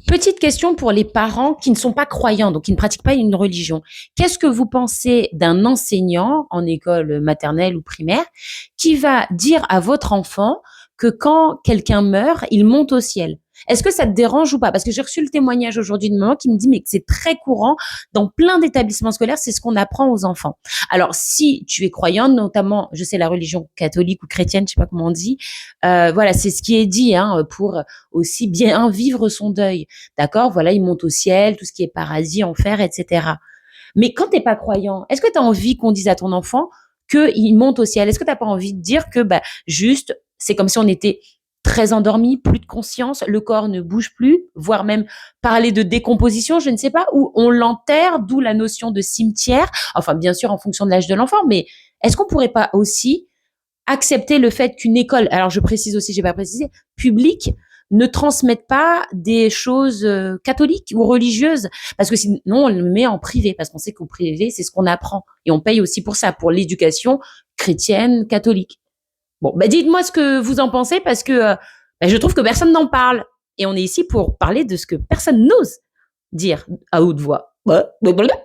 Petite question pour les parents qui ne sont pas croyants, donc qui ne pratiquent pas une religion. Qu'est-ce que vous pensez d'un enseignant en école maternelle ou primaire qui va dire à votre enfant que quand quelqu'un meurt, il monte au ciel? Est-ce que ça te dérange ou pas? Parce que j'ai reçu le témoignage aujourd'hui de maman qui me dit mais que c'est très courant dans plein d'établissements scolaires, c'est ce qu'on apprend aux enfants. Alors si tu es croyant, notamment, je sais la religion catholique ou chrétienne, je sais pas comment on dit, voilà, c'est ce qui est dit hein, pour aussi bien vivre son deuil. D'accord, voilà, il monte au ciel, tout ce qui est paradis, enfer, etc. Mais quand t'es pas croyant, est-ce que tu as envie qu'on dise à ton enfant qu'il monte au ciel? Est-ce que tu n'as pas envie de dire que bah, juste, c'est comme si on était très endormi, plus de conscience, le corps ne bouge plus, voire même parler de décomposition, je ne sais pas, ou on l'enterre, d'où la notion de cimetière, enfin bien sûr en fonction de l'âge de l'enfant, mais est-ce qu'on pourrait pas aussi accepter le fait qu'une école, alors je précise aussi, j'ai pas précisé, publique, ne transmette pas des choses catholiques ou religieuses, parce que sinon on le met en privé, parce qu'on sait qu'au privé c'est ce qu'on apprend et on paye aussi pour ça, pour l'éducation chrétienne catholique. Bon, bah dites-moi ce que vous en pensez, parce que bah, je trouve que personne n'en parle et on est ici pour parler de ce que personne n'ose dire à haute voix. Ouais, blablabla.